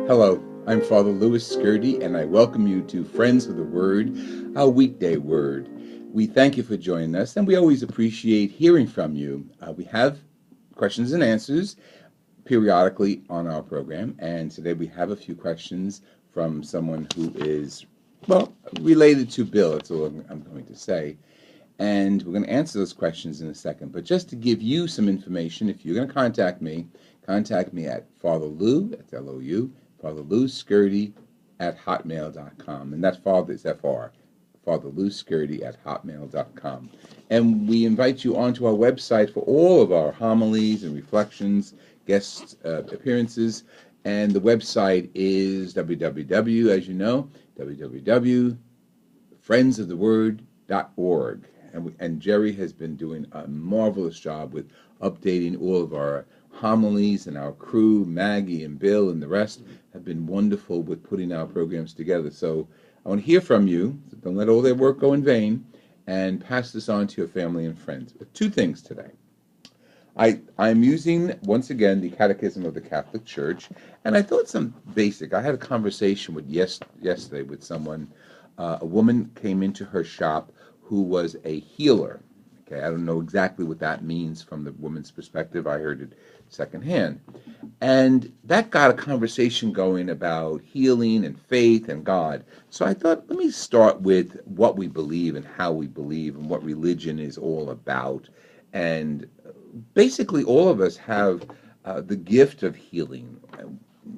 Hello, I'm Father Louis Scurti, and I welcome you to Friends of the Word, our weekday word. We thank you for joining us, and we always appreciate hearing from you. We have questions and answers periodically on our program, and today we have a few questions from someone who is, well, related to Bill. That's all I'm going to say. And we're going to answer those questions in a second. But just to give you some information, if you're going to contact me at Father Lou, that's L-O-U, Father Lou Scurti at hotmail.com. And that Father is F-R, Father Lou Scurti at hotmail.com. And we invite you onto our website for all of our homilies and reflections, guest appearances. And the website is www, as you know, www.friendsoftheword.org. And Jerry has been doing a marvelous job with updating all of our homilies, and our crew, Maggie and Bill and the rest, have been wonderful with putting our programs together. So I want to hear from you. So don't let all their work go in vain, and pass this on to your family and friends. But two things today. I'm using, once again, the Catechism of the Catholic Church, and I thought some basic. I had a conversation yesterday with someone. A woman came into her shop who was a healer. Okay, I don't know exactly what that means from the woman's perspective. I heard it secondhand. And that got a conversation going about healing and faith and God. So I thought, let me start with what we believe and how we believe and what religion is all about. And basically, all of us have the gift of healing,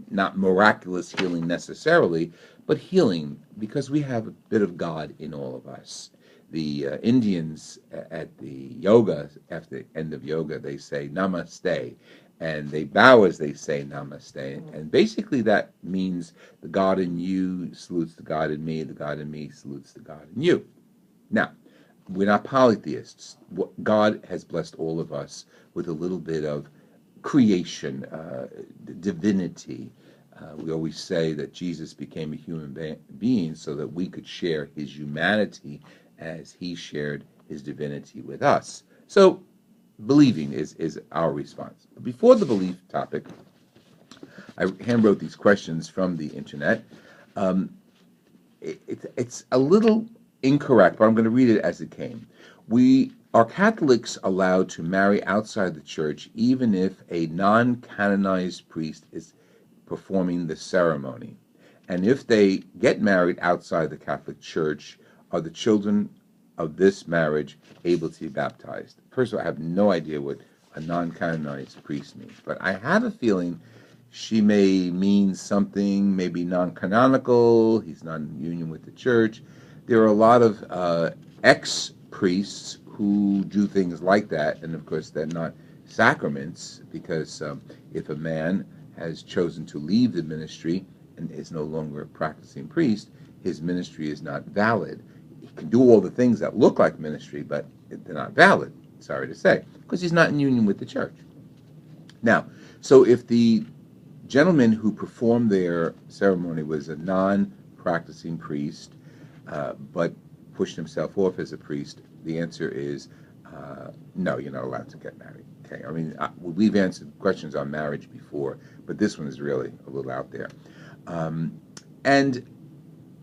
not miraculous healing necessarily, but healing because we have a bit of God in all of us. The Indians at the yoga, after the end of yoga, they say namaste, and they bow as they say namaste. And basically that means the God in you salutes the God in me, the God in me salutes the God in you. Now, we're not polytheists. God has blessed all of us with a little bit of creation, divinity. We always say that Jesus became a human being so that we could share his humanity as he shared his divinity with us. So believing is our response. Before the belief topic, I handwrote these questions from the internet. It's a little incorrect, but I'm going to read it as it came. Are Catholics allowed to marry outside the church even if a non-canonized priest is performing the ceremony? And if they get married outside the Catholic Church, are the children of this marriage able to be baptized? First of all, I have no idea what a non-canonized priest means, but I have a feeling she may mean something maybe non-canonical. He's not in union with the church. There are a lot of ex-priests who do things like that, and of course they're not sacraments, because if a man has chosen to leave the ministry and is no longer a practicing priest, his ministry is not valid. He can do all the things that look like ministry, but they're not valid, sorry to say, because he's not in union with the church. Now, so if the gentleman who performed their ceremony was a non-practicing priest, but pushed himself off as a priest, the answer is no, you're not allowed to get married. Okay, I mean, we've answered questions on marriage before, but this one is really a little out there. And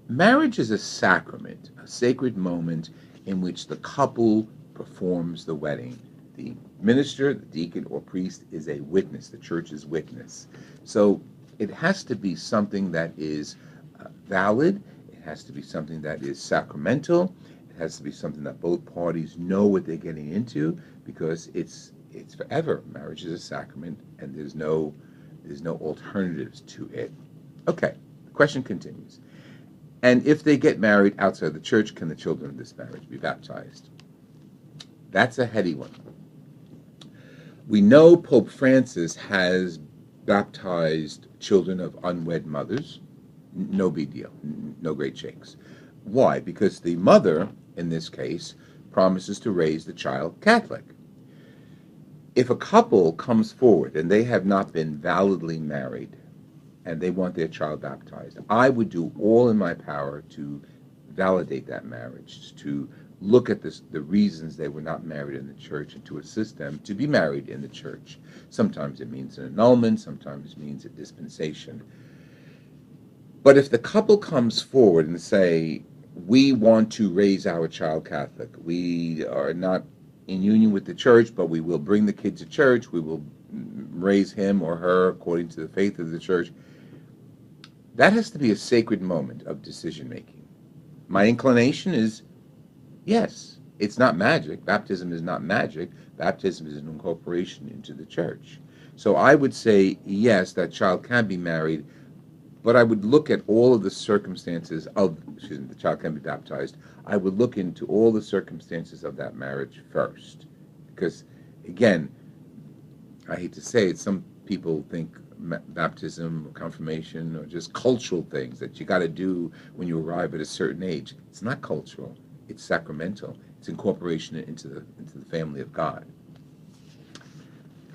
marriage is a sacrament, a sacred moment in which the couple performs the wedding. The minister, the deacon, or priest is a witness, the church's witness. So it has to be something that is valid, it has to be something that is sacramental, it has to be something that both parties know what they're getting into, because it's forever. Marriage is a sacrament, and there's no alternatives to it. Okay, the question continues. And if they get married outside the church, can the children of this marriage be baptized? That's a heady one. We know Pope Francis has baptized children of unwed mothers. No big deal, no great shakes. Why? Because the mother, in this case, promises to raise the child Catholic. If a couple comes forward and they have not been validly married and they want their child baptized, I would do all in my power to validate that marriage, to look at the reasons they were not married in the church, and to assist them to be married in the church. Sometimes it means an annulment, sometimes it means a dispensation. But if the couple comes forward and say, we want to raise our child Catholic, we are not in union with the church, but we will bring the kid to church, we will raise him or her according to the faith of the church, that has to be a sacred moment of decision making. My inclination is yes, it's not magic. Baptism is not magic. Baptism is an incorporation into the church. So I would say yes, that child can be married, but I would look at all of the circumstances of, the child can be baptized. I would look into all the circumstances of that marriage first. Because, again, I hate to say it, some people think baptism or confirmation or just cultural things that you got to do when you arrive at a certain age. It's not cultural. It's sacramental. It's incorporation into the family of God.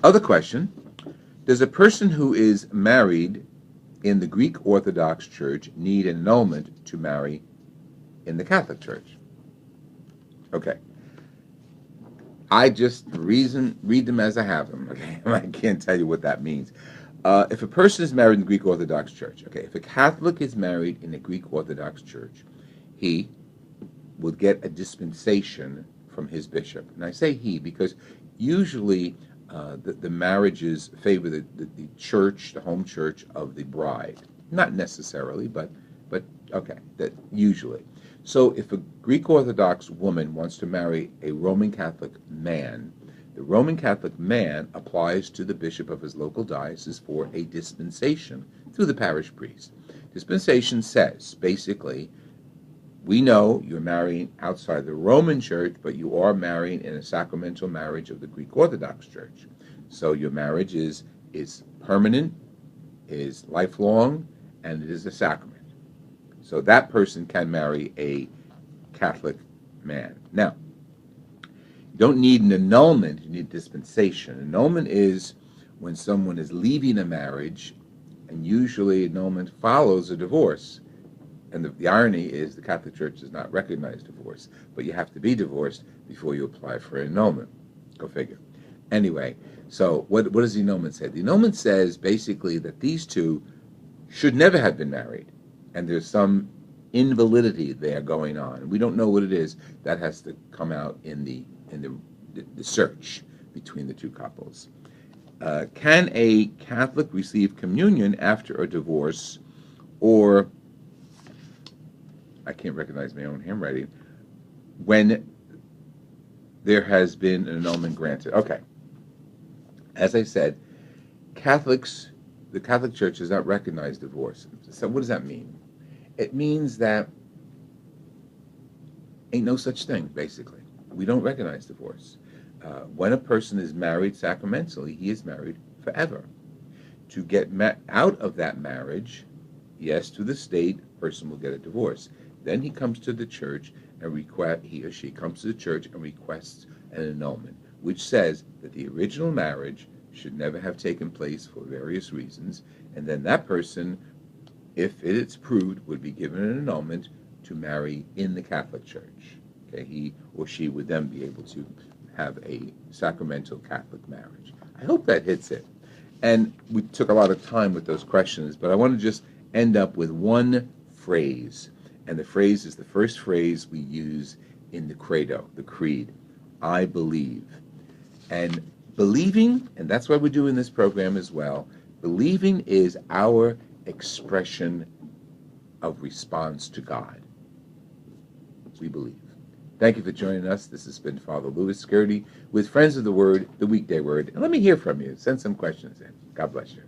Other question, does a person who is married in the Greek Orthodox Church need an annulment to marry in the Catholic Church? Okay. I just read them as I have them, okay? I can't tell you what that means. If a person is married in the Greek Orthodox Church, okay, if a Catholic is married in a Greek Orthodox Church, he will get a dispensation from his bishop. And I say he because usually the marriages favor the church, the home church of the bride. Not necessarily, but okay, that usually. So if a Greek Orthodox woman wants to marry a Roman Catholic man, the Roman Catholic man applies to the bishop of his local diocese for a dispensation through the parish priest. Dispensation says, basically, we know you're marrying outside the Roman Church, but you are marrying in a sacramental marriage of the Greek Orthodox Church. So your marriage is permanent, is lifelong, and it is a sacrament. So that person can marry a Catholic man. Now, you don't need an annulment, you need dispensation. Annulment is when someone is leaving a marriage, and usually annulment follows a divorce. And the irony is the Catholic Church does not recognize divorce, but you have to be divorced before you apply for an annulment. Go figure. Anyway, so what does the annulment say? The annulment says basically that these two should never have been married, and there's some invalidity there going on. We don't know what it is. That has to come out in the search between the two couples. Can a Catholic receive communion after a divorce, or I can't recognize my own handwriting, when there has been an annulment granted? Okay. As I said, the Catholic Church does not recognize divorce. So what does that mean? It means that ain't no such thing, basically. We don't recognize divorce. When a person is married sacramentally, he is married forever. To get out of that marriage, yes, to the state, a person will get a divorce. Then he comes to the church and he or she comes to the church and requests an annulment, which says that the original marriage should never have taken place for various reasons, and then that person, if it is proved, would be given an annulment to marry in the Catholic Church. Okay, he or she would then be able to have a sacramental Catholic marriage. I hope that hits it. And we took a lot of time with those questions, but I want to just end up with one phrase. And the phrase is the first phrase we use in the credo, the creed. I believe. And believing, and that's why we're doing this program as well, believing is our expression of response to God. We believe. Thank you for joining us. This has been Father Louis Scurti with Friends of the Word, the Weekday Word. And let me hear from you. Send some questions in. God bless you.